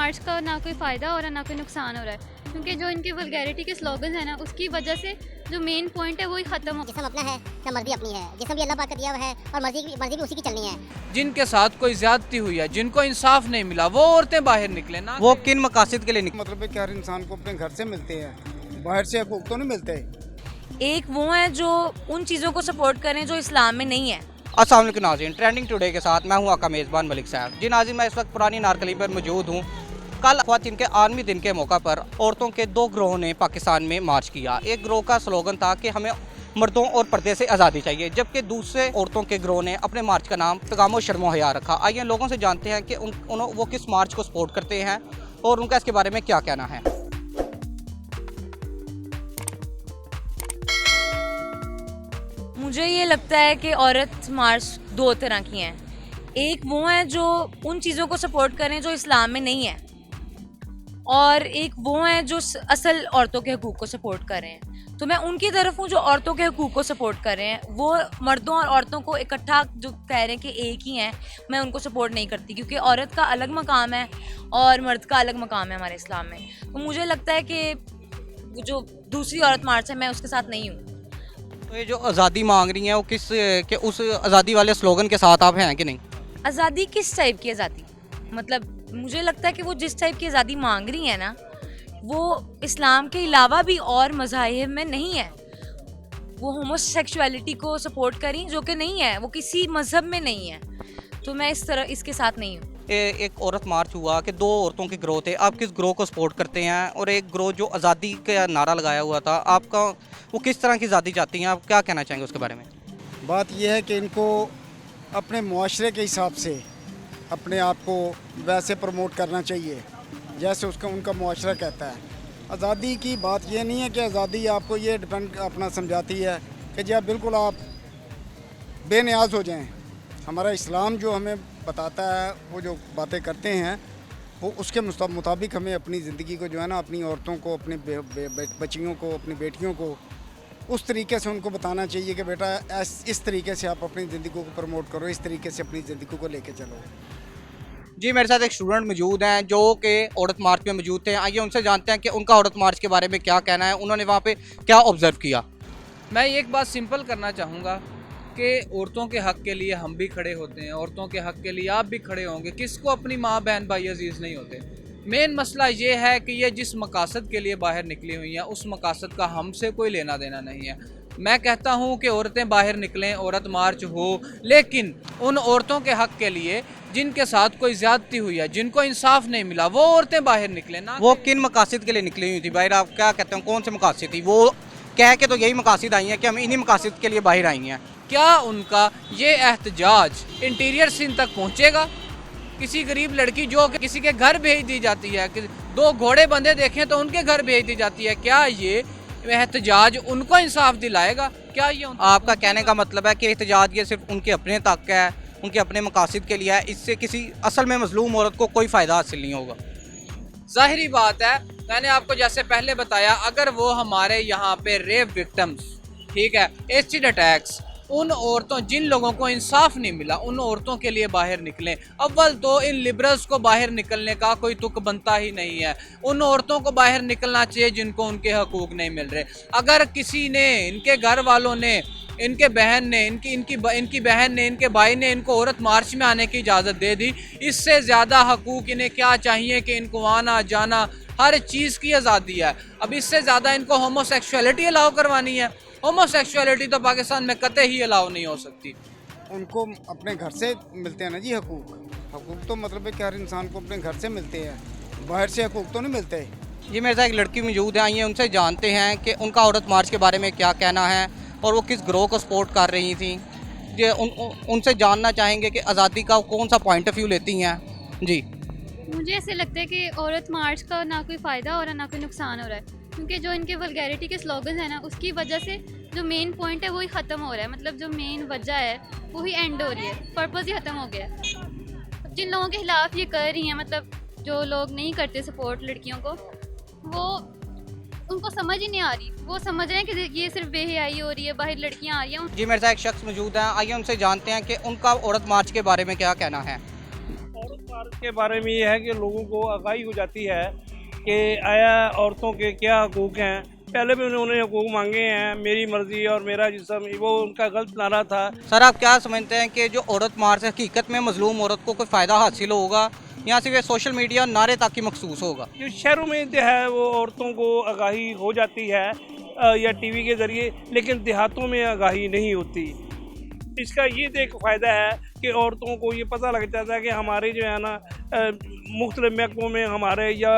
मार्च का ना कोई फ़ायदा हो रहा है ना कोई नुकसान हो रहा है, क्योंकि जो इनके वल्गैरिटी के स्लोगन्स हैं ना, उसकी वजह से जो मेन पॉइंट है वही ख़त्म हो। जिस्म अपना है ना मर्जी अपनी है, जिस्म भी अल्लाह पाक का दिया हुआ है और मर्जी भी उसी की चलनी है। जिनके साथ कोई ज्यादती हुई है, जिनको इंसाफ नहीं मिला, वो औरतें बाहर निकले ना। वो किन मकासद के लिए निकले? मतलब है कि हर इंसान को अपने घर से मिलते हैं, बाहर से हकूक तो नहीं मिलते। एक वो है जो उन चीज़ों को सपोर्ट करें जो इस्लाम में नहीं है। अस्सलाम वालेकुम नाज़रीन, ट्रेंडिंग टुडे के साथ मैं हूं आपका मेज़बान मलिक साहब। जी नाज़रीन, मैं इस वक्त पुरानी नारकली पर मौजूद हूं। कल ख़वातीन के आलमी दिन के मौका पर औरतों के दो ग्रोह ने पाकिस्तान में मार्च किया। एक ग्रोह का स्लोगन था कि हमें मर्दों और पर्दे से आज़ादी चाहिए, जबकि दूसरे औरतों के ग्रोह ने अपने मार्च का नाम पैगाम शर्म हया रखा। आइए लोगों से जानते हैं कि वो किस मार्च को सपोर्ट करते हैं और उनका इसके बारे में क्या कहना है। मुझे ये लगता है कि औरत मार्च दो तरह की हैं। एक वो है जो उन चीज़ों को सपोर्ट करें जो इस्लाम में नहीं है, और एक वो है जो असल औरतों के हकूक़ को सपोर्ट करें। तो मैं उनकी तरफ हूँ जो औरतों के हकूक़ को सपोर्ट कर रहे हैं। वो मर्दों और औरतों को इकट्ठा जो कह रहे हैं कि एक ही हैं, मैं उनको सपोर्ट नहीं करती, क्योंकि औरत का अलग मकाम है और मर्द का अलग मकाम है हमारे इस्लाम में। तो मुझे लगता है कि जो दूसरी औरत मार्च है, मैं उसके साथ नहीं हूँ। तो ये जो आज़ादी मांग रही हैं वो उस आज़ादी वाले स्लोगन के साथ आप हैं कि नहीं? आज़ादी किस टाइप की आज़ादी? मतलब मुझे लगता है कि वो जिस टाइप की आज़ादी मांग रही है ना, वो इस्लाम के अलावा भी और मज़ाहिब में नहीं है। वो होमोसेक्सुअलिटी को सपोर्ट करी, जो कि नहीं है, वो किसी मज़हब में नहीं है। तो मैं इसके साथ नहीं हूँ। एक औरत मार्च हुआ कि दो औरतों के ग्रोह थे, आप किस ग्रोह को सपोर्ट करते हैं? और एक ग्रोह जो आज़ादी का नारा लगाया हुआ था, आपका वो किस तरह की आज़ादी चाहती हैं? आप क्या कहना चाहेंगे उसके बारे में? बात यह है कि इनको अपने मुआशरे के हिसाब से अपने आप को वैसे प्रमोट करना चाहिए जैसे उनका मुआशरा कहता है। आज़ादी की बात ये नहीं है कि आज़ादी आपको ये डिपेंड अपना समझाती है कि जी आप बिल्कुल आप बेनियाज हो जाएं। हमारा इस्लाम जो हमें बताता है, वो जो बातें करते हैं, वो उसके मुताबिक हमें अपनी ज़िंदगी को जो है ना, अपनी औरतों को, अपनी बच्चियों को, अपनी बेटियों को उस तरीके से उनको बताना चाहिए कि बेटा इस तरीके से आप अपनी ज़िंदगी को प्रमोट करो, इस तरीके से अपनी ज़िंदगी को लेके चलो। जी, मेरे साथ एक स्टूडेंट मौजूद हैं जो कि औरत मार्च में मौजूद थे। आइए उनसे जानते हैं कि उनका औरत मार्च के बारे में क्या कहना है, उन्होंने वहाँ पे क्या ऑब्ज़र्व किया। मैं एक बात सिंपल करना चाहूँगा कि औरतों के हक़ के लिए हम भी खड़े होते हैं, औरतों के हक़ के लिए आप भी खड़े होंगे। किसको अपनी माँ बहन भाई अजीज़ नहीं होते? मेन मसला ये है कि ये जिस मकासद के लिए बाहर निकली हुई हैं, उस मकासद का हमसे कोई लेना देना नहीं है। मैं कहता हूँ कि औरतें बाहर निकलें, औरत मार्च हो, लेकिन उन औरतों के हक़ के लिए जिनके साथ कोई ज़्यादती हुई है, जिनको इंसाफ नहीं मिला, वो औरतें बाहर निकलें ना। वो किन मकासद के लिए निकली हुई थी बाहर? आप क्या कहते हैं, कौन से मकासद थी? वो कह के तो यही मकासद आई हैं कि हम इन्हीं मकासद के लिए बाहर आई हैं। क्या उनका ये एहतजाज इंटीरियर सिंध तक पहुँचेगा? किसी गरीब लड़की जो किसी के घर भेज दी जाती है, दो घोड़े बंधे देखें तो उनके घर भेज दी जाती है, क्या ये एहतजाज उनको इंसाफ दिलाएगा? क्या ये आपका कहने का मतलब है कि एहतजाज ये सिर्फ उनके अपने तक है, उनके अपने मकासद के लिए है, इससे किसी असल में मजलूम औरत को कोई फ़ायदा हासिल नहीं होगा? जाहिरी बात है, मैंने आपको जैसे पहले बताया, अगर वो हमारे यहाँ पे रेप विक्टिम्स, ठीक है, एसिड अटैक्स, उन औरतों, जिन लोगों को इंसाफ नहीं मिला, उन औरतों के लिए बाहर निकलें। अव्वल तो इन लिबरल्स को बाहर निकलने का कोई तुक बनता ही नहीं है। उन औरतों को बाहर निकलना चाहिए जिनको उनके हकूक़ नहीं मिल रहे। अगर किसी ने, इनके घर वालों ने, इनके बहन ने, इनकी बहन ने, इनके भाई ने इनको औरत मार्च में आने की इजाज़त दे दी, इससे ज़्यादा हकूक़ इन्हें क्या चाहिए कि इनको आना जाना हर चीज़ की आज़ादी है। अब इससे ज़्यादा इनको होमोसेक्सुअलिटी अलाउ करवानी है। होमोसेक्सुअलिटी तो पाकिस्तान में कतई ही अलाउ नहीं हो सकती। उनको अपने घर से मिलते हैं ना जी हकूक तो मतलब है कि हर इंसान को अपने घर से मिलते हैं, बाहर से हकूक तो नहीं मिलते। जी, मेरे साथ एक लड़की मौजूद है, आइए उनसे जानते हैं कि उनका औरत मार्च के बारे में क्या कहना है और वो किस ग्रोह को सपोर्ट कर रही थी। जी, उनसे जानना चाहेंगे कि आज़ादी का कौन सा पॉइंट ऑफ व्यू लेती हैं। जी, मुझे ऐसे लगता है कि औरत मार्च का ना कोई फ़ायदा हो रहा है ना कोई नुकसान हो रहा है, क्योंकि जो इनके वल्गैरिटी के स्लोगन्स हैं ना, उसकी वजह से जो मेन पॉइंट है वही ख़त्म हो रहा है। मतलब जो मेन वजह है वही एंड हो रही है, पर्पज़ ही ख़त्म हो गया है। जिन लोगों के खिलाफ ये कर रही हैं, मतलब जो लोग नहीं करते सपोर्ट लड़कियों को, वो उनको समझ ही नहीं आ रही। वो समझ रहे हैं कि ये सिर्फ बेहयाई हो रही है, बाहर लड़कियां आ रही हैं। जी, मेरे साथ एक शख्स मौजूद हैं, आइए उनसे जानते हैं कि उनका औरत मार्च के बारे में क्या कहना है। औरत मार्च के बारे में ये है कि लोगों को आगाही हो जाती है कि आया औरतों के क्या हकूक़ हैं। पहले भी उन्होंने हकूक़ मांगे हैं, मेरी मर्ज़ी और मेरा जिस्म, वो उनका गलत नारा था। सर आप क्या समझते हैं कि जो औरत मार्च है हकीकत में मजलूम औरत को कोई फ़ायदा हासिल होगा या सिर्फ ये सोशल मीडिया नारे तक ही मखसूस होगा? जो शहरों में जो है वो औरतों को आगाही हो जाती है या टीवी के ज़रिए, लेकिन देहातों में आगाही नहीं होती। इसका ये तो एक फ़ायदा है कि औरतों को ये पता लग जाता है कि हमारे जो है ना मुख्तलिफ महकमों में हमारे या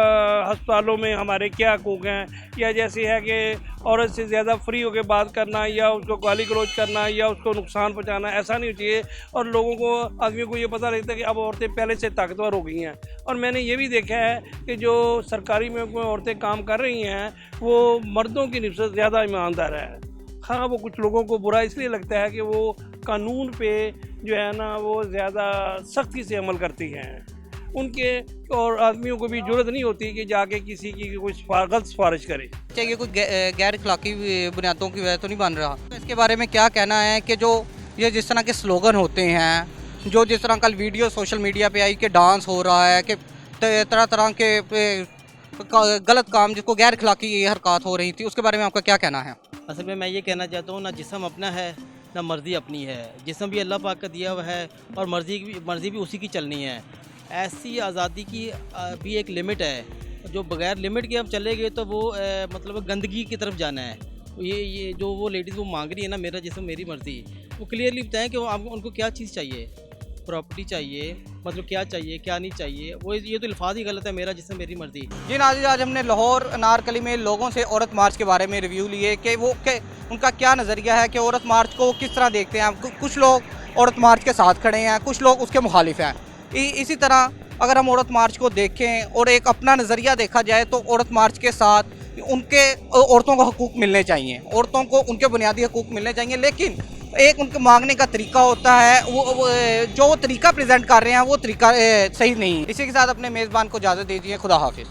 हस्पतालों में हमारे क्या हकूक़ हैं, या जैसे है कि औरत से ज़्यादा फ्री होकर बात करना या उसको गाली गलौज करना या उसको नुकसान पहुंचाना, ऐसा नहीं चाहिए। और लोगों को, आदमियों को ये पता लगता है कि अब औरतें पहले से ताकतवर हो गई हैं। और मैंने ये भी देखा है कि जो सरकारी महकमों में औरतें काम कर रही हैं वो मर्दों की निस्बत ज़्यादा ईमानदार है। हाँ, वो कुछ लोगों को बुरा इसलिए लगता है कि वो कानून पे जो है ना वो ज़्यादा सख्ती से अमल करती हैं। उनके और आदमियों को भी ज़रूरत नहीं होती कि जाके किसी की कोई गलत सिफारिश करे। चाहिए कोई गैर अखलाकी बुनियादों की वजह तो नहीं बन रहा? तो इसके बारे में क्या कहना है कि जो ये जिस तरह के स्लोगन होते हैं, जो जिस तरह कल वीडियो सोशल मीडिया पे आई कि डांस हो रहा है, कि तरह तरह के गलत काम जिसको गैर अखलाकी हरकत हो रही थी, उसके बारे में आपका क्या कहना है? असल में मैं ये कहना चाहता हूँ, ना जिस्म अपना है ना मर्ज़ी अपनी है। जिस्म भी अल्लाह पाक का दिया हुआ है और मर्ज़ी भी उसी की चलनी है। ऐसी आज़ादी की भी एक लिमिट है। जो बगैर लिमिट के हम चले गए तो वो मतलब गंदगी की तरफ जाना है। ये जो वो लेडीज़ वो मांग रही है ना, मेरा जिस्म मेरी मर्ज़ी, वो क्लियरली बताएं कि वो उनको क्या चीज़ चाहिए। प्रॉपर्टी चाहिए, मतलब क्या चाहिए क्या नहीं चाहिए, वो ये तो अल्फाज ही गलत है, मेरा जिस्म मेरी मर्ज़ी। जी नाज़रीन, आज हमने लाहौर अनारकली में लोगों से औरत मार्च के बारे में रिव्यू लिए कि उनका क्या नज़रिया है कि औरत मार्च को किस तरह देखते हैं। कुछ लोग औरत मार्च के साथ खड़े हैं, कुछ लोग उसके मुखालिफ हैं। इसी तरह अगर हम औरत मार्च को देखें और एक अपना नज़रिया देखा जाए तो औरत मार्च के साथ औरतों को हकूक़ मिलने चाहिए, औरतों को उनके बुनियादी हकूक़ मिलने चाहिए, लेकिन एक उनके मांगने का तरीका होता है, जो तरीका प्रेजेंट कर रहे हैं वो तरीका सही नहीं। इसी के साथ अपने मेज़बान को इजाज़त दीजिए। खुदा हाफिज़।